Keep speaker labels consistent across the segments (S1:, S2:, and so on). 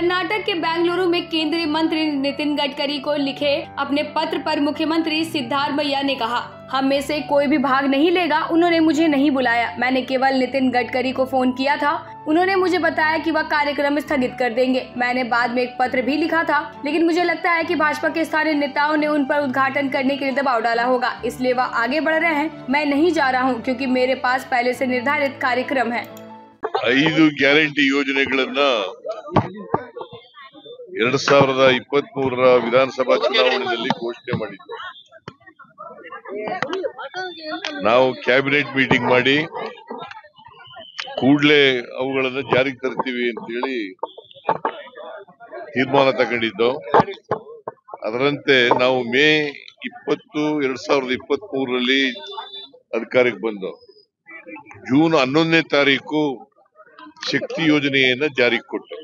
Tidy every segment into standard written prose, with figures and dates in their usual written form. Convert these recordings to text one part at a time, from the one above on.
S1: कर्नाटक के बेंगलुरु में केंद्रीय मंत्री नितिन गडकरी को लिखे अपने पत्र पर मुख्यमंत्री सिद्धारमैया ने कहा, हम में से कोई भी भाग नहीं लेगा। उन्होंने मुझे नहीं बुलाया, मैंने केवल नितिन गडकरी को फोन किया था। उन्होंने मुझे बताया कि वह कार्यक्रम स्थगित कर देंगे। मैंने बाद में एक पत्र भी लिखा था, लेकिन मुझे लगता है कि भाजपा के स्थानीय नेताओं ने उन पर उद्घाटन करने के लिए दबाव डाला होगा, इसलिए वह आगे बढ़ रहे हैं। मैं नहीं जा रहा हूँ क्योंकि मेरे पास पहले से निर्धारित कार्यक्रम है।
S2: 5 ಗ್ಯಾರಂಟಿ ಯೋಜನೆಗಳನ್ನ 2023ರ ವಿಧಾನಸಭಾ ಚುನಾವಣೆಯಲ್ಲಿ ಘೋಷಣೆ ಮಾಡಿದ್ದು. ನಾವು ಕ್ಯಾಬಿನೆಟ್ ಮೀಟಿಂಗ್ ಮಾಡಿ ಕೂಡಲೇ ಅವುಗಳನ್ನ ಜಾರಿಗೆ ತರ್ತೀವಿ ಅಂತ ಹೇಳಿ ತೀರ್ಮಾನ ತಗೊಂಡಿದ್ದು. ಅದರಂತೆ ನಾವು ಮೇ 20, 2023ರಲ್ಲಿ ಅಧಿಕಾರಕ್ಕೆ ಬಂದು ಜೂನ್ 11ನೇ ತಾರೀಕು ಶಕ್ತಿ ಯೋಜನೆಯನ್ನ ಜಾರಿಗೆ ಕೊಟ್ಟು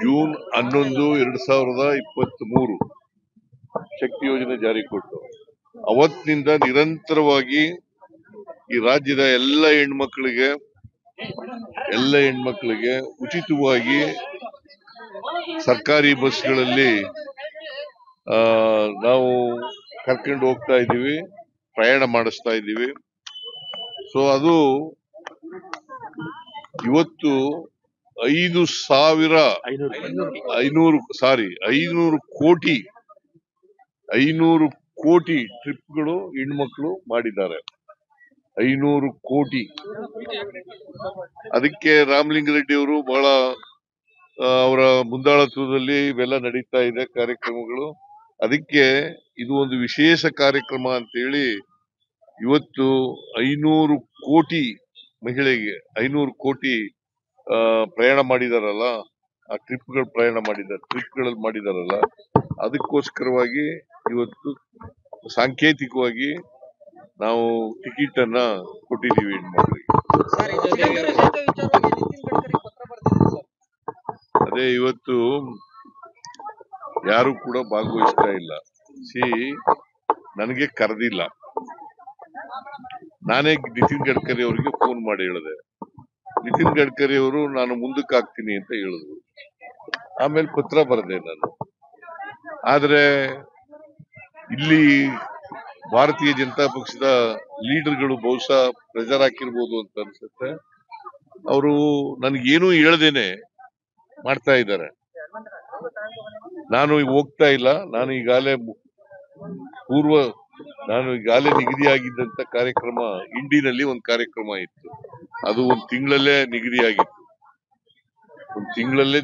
S2: ಜೂನ್ 11, 2023 ಶಕ್ತಿ ಯೋಜನೆ ಜಾರಿಗೆ ಕೊಟ್ಟು ಅವತ್ತಿನಿಂದ ನಿರಂತರವಾಗಿ ಈ ರಾಜ್ಯದ ಎಲ್ಲ ಹೆಣ್ಮಕ್ಳಿಗೆ ಉಚಿತವಾಗಿ ಸರ್ಕಾರಿ ಬಸ್ಗಳಲ್ಲಿ ನಾವು ಕರ್ಕೊಂಡು ಹೋಗ್ತಾ ಇದ್ದೀವಿ, ಪ್ರಯಾಣ ಮಾಡಿಸ್ತಾ ಇದ್ದೀವಿ. ಸೊ ಅದು ಇವತ್ತು 500 ಕೋಟಿ ಟ್ರಿಪ್ಗಳು ಹೆಣ್ಮಕ್ಳು ಮಾಡಿದ್ದಾರೆ. 500 ಕೋಟಿ. ಅದಕ್ಕೆ ರಾಮಲಿಂಗಾರೆಡ್ಡಿ ಅವರು ಬಹಳ ಅವರ ಮುಂದಾಳತ್ವದಲ್ಲಿ ಇವೆಲ್ಲ ನಡೀತಾ ಇದೆ ಕಾರ್ಯಕ್ರಮಗಳು. ಅದಕ್ಕೆ ಇದು ಒಂದು ವಿಶೇಷ ಕಾರ್ಯಕ್ರಮ ಅಂತ ಹೇಳಿ ಇವತ್ತು 500 ಕೋಟಿ ಮಹಿಳೆಗೆ 500 ಕೋಟಿ ಪ್ರಯಾಣ ಮಾಡಿದಾರಲ್ಲ, ಆ ಟ್ರಿಪ್ಗಳಲ್ಲಿ ಮಾಡಿದಾರಲ್ಲ, ಅದಕ್ಕೋಸ್ಕರವಾಗಿ ಇವತ್ತು ಸಾಂಕೇತಿಕವಾಗಿ ನಾವು ಟಿಕೆಟ್ ಅನ್ನ ಕೊಟ್ಟಿದ್ದೀವಿ ಹೆಣ್ಮಕ್ಳಿಗೆ. ಅದೇ ಇವತ್ತು ಯಾರು ಕೂಡ ಭಾಗವಹಿಸ್ತಾ ಇಲ್ಲ. ನನಗೆ ಕರೆದಿಲ್ಲ. ನಾನೇ ನಿತಿನ್ ಗಡ್ಕರಿ ಅವರಿಗೆ ಫೋನ್ ಮಾಡಿ ಹೇಳಿದೆ. ನಿತಿನ್ ಗಡ್ಕರಿ ಅವರು ನಾನು ಮುಂದಕ್ಕೆ ಹಾಕ್ತೀನಿ ಅಂತ ಹೇಳಿದ್ರು. ಆಮೇಲೆ ಪತ್ರ ಬರೆದೆ ನಾನು. ಆದ್ರೆ ಇಲ್ಲಿ ಭಾರತೀಯ ಜನತಾ ಪಕ್ಷದ ಲೀಡರ್ಗಳು ಬಹುಶಃ ಪ್ರೆಷರ್ ಹಾಕಿರ್ಬೋದು ಅಂತ ಅನ್ಸುತ್ತೆ. ಅವರು ನನಗೇನು ಹೇಳ್ದೇನೆ ಮಾಡ್ತಾ ಇದ್ದಾರೆ. ನಾನು ಹೋಗ್ತಾ ಇಲ್ಲ. ನಾನು ಈಗಾಗಲೇ ನಿಗದಿಯಾಗಿದ್ದಂತ ಕಾರ್ಯಕ್ರಮ ಇಂಡಿನಲ್ಲಿ ಒಂದು ಕಾರ್ಯಕ್ರಮ ಇತ್ತು. ಅದು ಒಂದು ತಿಂಗಳಲ್ಲೇ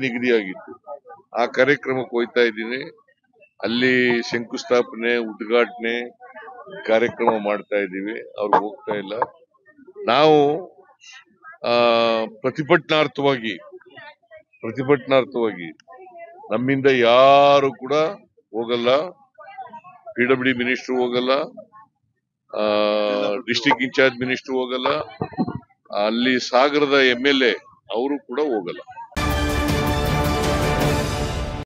S2: ನಿಗದಿಯಾಗಿತ್ತು. ಆ ಕಾರ್ಯಕ್ರಮಕ್ಕೆ ಹೋಗ್ತಾ ಇದ್ದೀನಿ. ಅಲ್ಲಿ ಶಂಕುಸ್ಥಾಪನೆ, ಉದ್ಘಾಟನೆ ಕಾರ್ಯಕ್ರಮ ಮಾಡ್ತಾ ಇದ್ದೀವಿ. ಅವ್ರು ಹೋಗ್ತಾ ಇಲ್ಲ. ನಾವು ಪ್ರತಿಭಟನಾರ್ಥವಾಗಿ ನಮ್ಮಿಂದ ಯಾರು ಕೂಡ ಹೋಗಲ್ಲ. PWD ಮಿನಿಸ್ಟರ್ ಹೋಗಲ್ಲ, ಡಿಸ್ಟ್ರಿಕ್ಟ್ ಇನ್ಚಾರ್ಜ್ ಮಿನಿಸ್ಟರ್ ಹೋಗಲ್ಲ, ಅಲ್ಲಿ ಸಾಗರದ MLA ಅವರು ಕೂಡ ಹೋಗಲ್ಲ.